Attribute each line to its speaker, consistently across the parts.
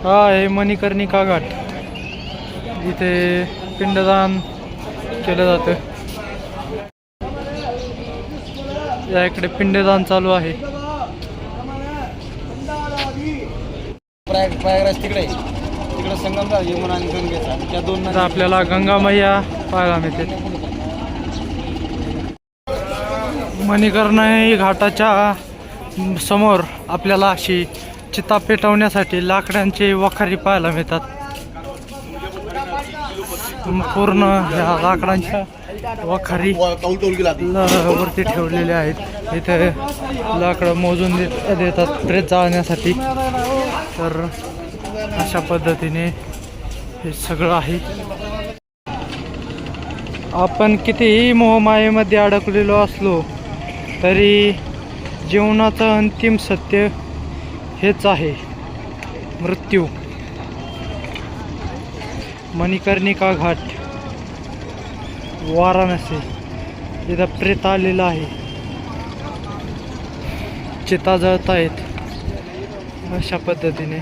Speaker 1: हा आहे मणिकर्णिका घाट. इथे पिंडदान केलं जातं. या इकडे पिंडदान चालू आहे.
Speaker 2: प्रयागराज तिकडे संगम यमुना आणि गंगेचा त्या दोन
Speaker 1: तर आपल्याला गंगा मैया पाहायला मिळते. मणिकर्णी घाटाच्या समोर आपल्याला अशी चिता पेटवण्यासाठी लाकडांचे वखारी पाहायला मिळतात. पूर्ण ह्या लाकडांच्या वखारी वरती ठेवलेले आहेत. इथे लाकडं मोजून देतात प्रेत जाळण्यासाठी. तर अशा पद्धतीने हे सगळं आहे. आपण कितीही मोहमायेमध्ये अडकलेलो असलो तरी जीवनाचं अंतिम सत्य हेच आहे, मृत्यू. मणिकर्णिका घाट, वाराणसी. इथं प्रेत आलेलं आहे. चिता जळत आहेत अशा पद्धतीने.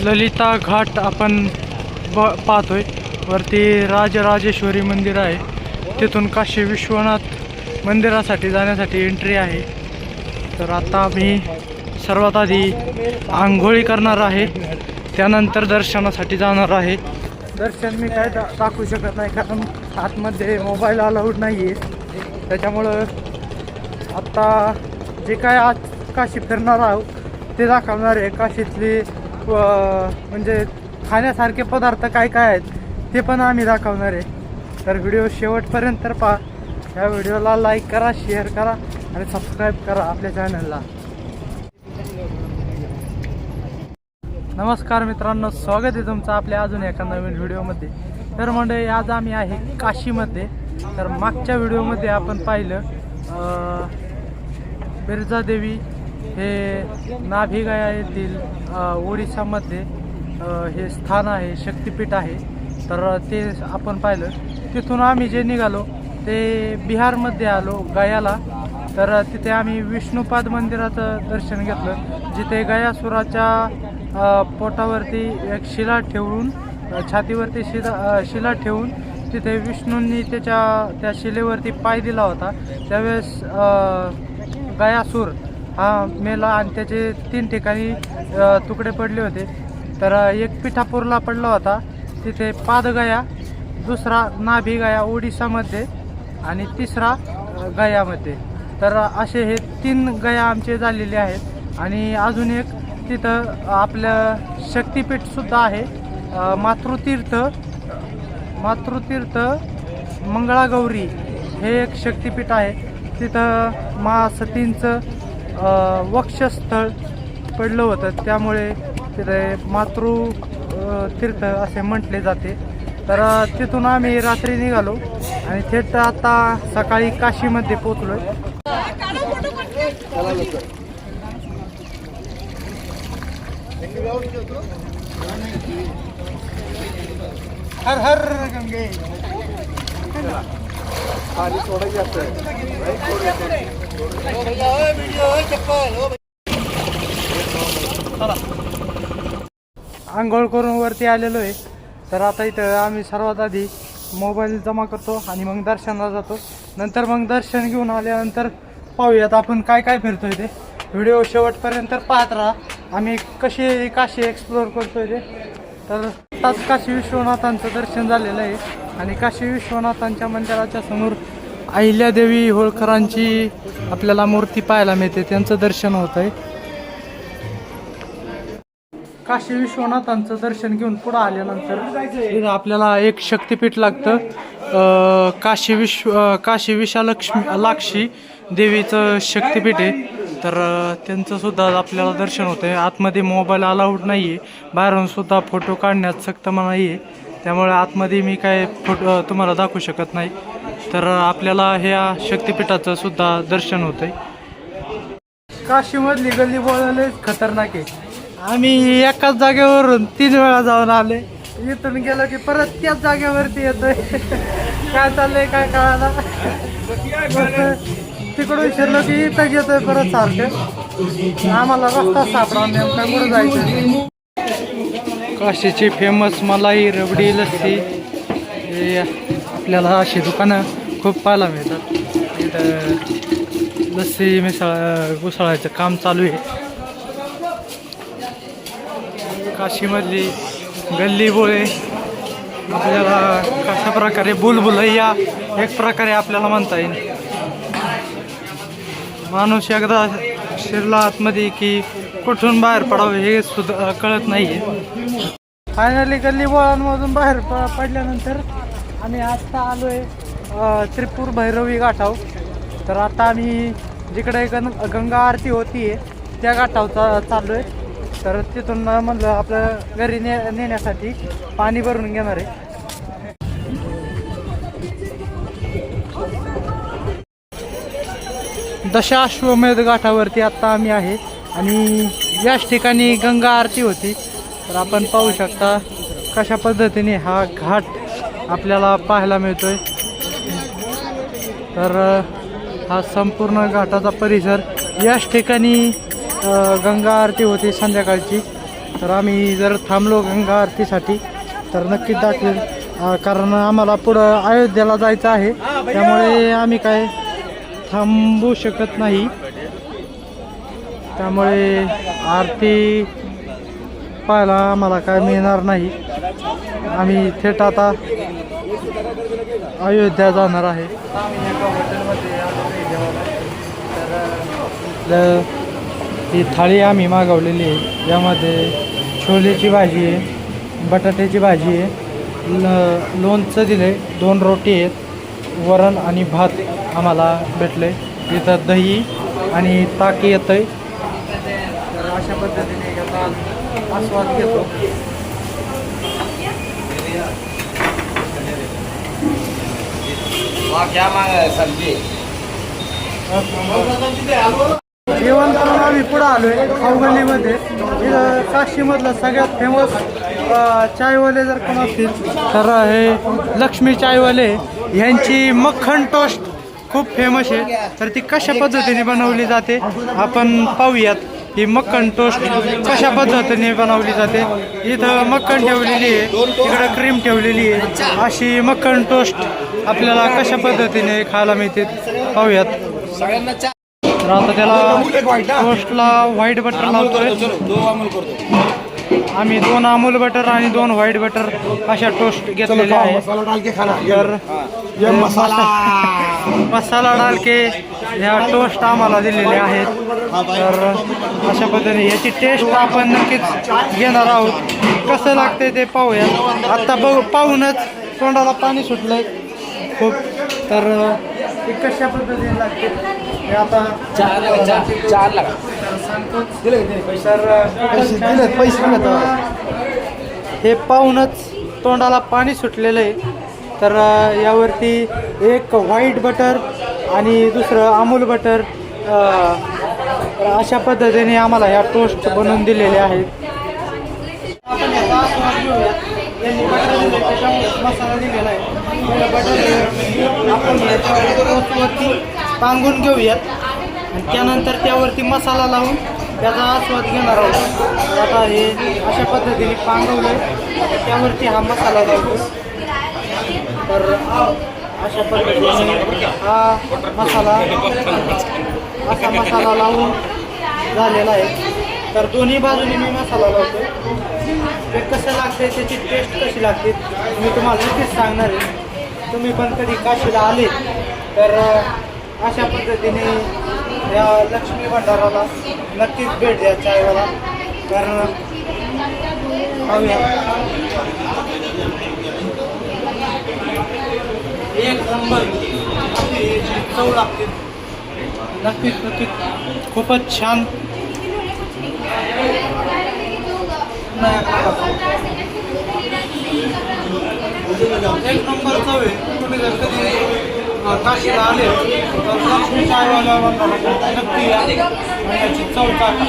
Speaker 1: ललिता घाट आपण पाहतोय. वरती राजराजेश्वरी मंदिर आहे. तिथून काशी विश्वनाथ मंदिरासाठी जाण्यासाठी एंट्री आहे. तर आता मी सर्वात आधी आंघोळी करणार आहे, त्यानंतर दर्शनासाठी जाणार आहे. दर्शन मी काय दाखवू शकत नाही कारण आतमध्ये मोबाईल अलाउड नाही आहे. त्याच्यामुळं आत्ता जे काय आज काशी फिरणार आहोत ते दाखवणार आहे. काशीतली म्हणजे खाण्यासारखे पदार्थ काय काय आहेत ते पण आम्ही दाखवणार आहे. तर व्हिडिओ शेवटपर्यंत पहा. या व्हिडिओला लाईक करा, शेअर करा आणि सबस्क्राईब करा आपल्या चॅनलला. नमस्कार मित्रांनो, स्वागत आहे तुमचं आपल्या अजून एका नवीन व्हिडिओमध्ये. तर मंडळी, आज आम्ही आहे काशीमध्ये. तर मागच्या व्हिडिओमध्ये आपण पाहिलं बिरजादेवी हे नाभिगया येथील ओडिसामध्ये हे स्थान आहे, शक्तिपीठ आहे. तर ते आपण पाहिलं. तिथून आम्ही जे निघालो ते बिहारमध्ये आलो गयाला. तर तिथे आम्ही विष्णुपाद मंदिराचं दर्शन घेतलं, जिथे गयासुराच्या पोटावरती एक शिला ठेवून, छातीवरती शिला ठेवून तिथे विष्णूंनी त्या शिलेवरती पाय दिला होता. त्यावेळेस गयासूर हा मेला आणि त्याचे 3 ठिकाणी तुकडे पडले होते. तर एक पिठापूरला पडला होता, तिथे पादगया, दुसरा नाभिगया ओडिसामध्ये आणि तिसरा गयामध्ये. तर असे हे 3 गया आमचे झालेले आहेत. आणि अजून एक तिथं आपलं शक्तिपीठसुद्धा आहे, मातृतीर्थ मंगळागौरी हे एक शक्तिपीठ आहे. तिथं महासतींचं वक्षस्थळ पडलं होतं, त्यामुळे तिथे मातृतीर्थ असे म्हटले जाते. तर तिथून आम्ही रात्री निघालो आणि थेट आता सकाळी काशीमध्ये पोचलोय. हर हर गंगे. आंघोळ करून वरती आलेलो आहे. तर आता इथं आम्ही सर्वात आधी मोबाईल जमा करतो आणि मग दर्शनाला जातो. नंतर मग दर्शन घेऊन आल्यानंतर पाहूयात आपण काय काय फिरतोय ते. व्हिडिओ शेवटपर्यंत पाहत राहा. आम्ही कशी काशी एक्सप्लोअर करतोय ते. तर आताच काशी विश्वनाथांचं दर्शन झालेलं आहे आणि काशी विश्वनाथांच्या मंदिराच्या समोर अहिल्यादेवी होळकरांची आपल्याला मूर्ती पाहायला मिळते, त्यांचं दर्शन होत आहे. काशी विश्वनाथांचं दर्शन घेऊन पुढं आल्यानंतर इथं आपल्याला एक शक्तिपीठ लागतं, काशी विशालाक्षी देवीचं शक्तिपीठ आहे. तर त्यांचं सुद्धा आपल्याला दर्शन होतं आहे. आतमध्ये मोबाईल अलाउड नाही आहे, बाहेरून सुद्धा फोटो काढण्यात सक्त मनाई आहे, त्यामुळे आतमध्ये मी काय फोटो तुम्हाला दाखवू शकत नाही. तर आपल्याला ह्या शक्तिपीठाचं सुद्धा दर्शन होतं आहे. काशीमधली गल्ली बोलायला खतरनाक आहे. आम्ही एकाच जागेवरून 3 वेळा जाऊन आले. इथून गेलो की परत त्याच जागेवरती येतोय. काय चाललंय काय कळायला. तिकडून विचारलं की इथं घेतोय परत सारखं आम्हाला रस्ता सापडा नेमका कुठं जायचं. काशीची फेमस मलाई रबडी लस्सी हे आपल्याला अशी दुकानं खूप पाहायला मिळतात. इथं लस्सी घुसळायचं काम चालू आहे. काशीमधली गल्ली बोळे आपल्याला कशा प्रकारे बुलबुलैया एक प्रकारे आपल्याला म्हणता येईल. माणूस एकदा शिरला आतमध्ये की कुठून बाहेर पडावं हे सुद्धा कळत नाही आहे. फायनली गल्ली बोळांमधून बाहेर पडल्यानंतर आम्ही आत्ता आलो आहे त्रिपूर भैरवी घाटाव. तर आता आम्ही जिकडे गंगा आरती होती आहे त्या घाटावर चाललो आहे. तर तिथून म्हणलं आपलं घरी नेण्यासाठी पाणी भरून घेणार आहे. दशाश्वमेध घाटावरती आत्ता आम्ही आहे आणि याच ठिकाणी गंगा आरती होती. तर आपण पाहू शकता कशा पद्धतीने हा घाट आपल्याला पाहायला मिळतोय. तर हा संपूर्ण घाटाचा परिसर याच ठिकाणी गंगा आरती होती संध्याकाळची. तर आम्ही जर थांबलो गंगा आरतीसाठी तर नक्कीच दाखवेल, कारण आम्हाला पुढं अयोध्येला जायचं आहे त्यामुळे आम्ही काय थांबू शकत नाही. त्यामुळे आरती पाहायला आम्हाला काय मिळणार नाही. आम्ही थेट आता अयोध्या जाणार आहे. आम्ही एका हॉटेलमध्ये तर ही थाळी आम्ही मागवलेली आहे. यामध्ये छोलेची भाजी आहे, बटाट्याची भाजी आहे, लोणचं दिलं आहे, 2 रोटी आहेत, वरण आणि भात आम्हाला भेटलं आहे. इथं दही आणि ताक येतं आहे. तर अशा पद्धतीने याचा आस्वाद घेतो. जेवण करून आम्ही पुढं आलो आहे खाऊगल्लीमध्ये. इथं काशीमधलं सगळ्यात फेमस चायवाले जर कोण असतील तर हे लक्ष्मी चायवाले यांची मक्खन टोस्ट खूप फेमस आहे. तर ती कशा पद्धतीने बनवली जाते आपण पाहूयात. ही मक्खन टोस्ट कशा पद्धतीने बनवली जाते. इथं मक्खन ठेवलेली आहे, इकडं क्रीम ठेवलेली आहे. अशी मक्खन टोस्ट आपल्याला कशा पद्धतीने खायला मिळते पाहूयात. तर आता त्याला टोस्टला व्हाईट बटर लावतोय. आम्ही 2 अमूल बटर आणि 2 व्हाईट बटर अशा टोस्ट घेतलेल्या आहेत. तर मसाला डाल के ह्या टोस्ट आम्हाला दिलेले आहेत. तर अशा पद्धतीने याची टेस्ट आपण नक्कीच घेणार आहोत. कसं लागते ते पाहूया. आत्ता पाहूनच तोंडाला पाणी सुटलंय खूप. तर ते कशा पद्धतीने लागते हे आता हे पाहूनच तोंडाला पाणी सुटलेलं आहे. तर यावरती एक व्हाईट बटर आणि दुसरं अमूल बटर अशा पद्धतीने आम्हाला ह्या टोस्ट बनवून दिलेले आहेत. आपण याचा आस्वाद घेऊया. यांनी बटर दिले त्याच्यावर मसाला दिलेला आहे. बटर आपण टोस्टवरती टांगून घेऊयात आणि त्यानंतर त्यावरती मसाला लावून त्याचा आस्वाद घेणार आहोत. आता हे अशा पद्धतीने पांगवलं आहे, त्यावरती हा मसाला लावतो. तर अशा पद्धतीने हा मसाला असा मसाला लावून झालेला आहे. तर दोन्ही बाजूने मी मसाला लावतो. ते कसं लागते त्याची टेस्ट कशी लागते मी तुम्हाला नक्कीच सांगणार आहे. तुम्ही पण कधी काशीला आले तर अशा पद्धतीने या लक्ष्मी भंडाराला नक्कीच भेट द्या चायवाला. कारण एक नंबर चव लागते. नक्कीच नक्कीच खूपच छान. एक नंबर चव आहे. तुम्ही जर कधी काशीला आले तर लक्ष्मी चायवाला नक्की या आणि याची चव टाका.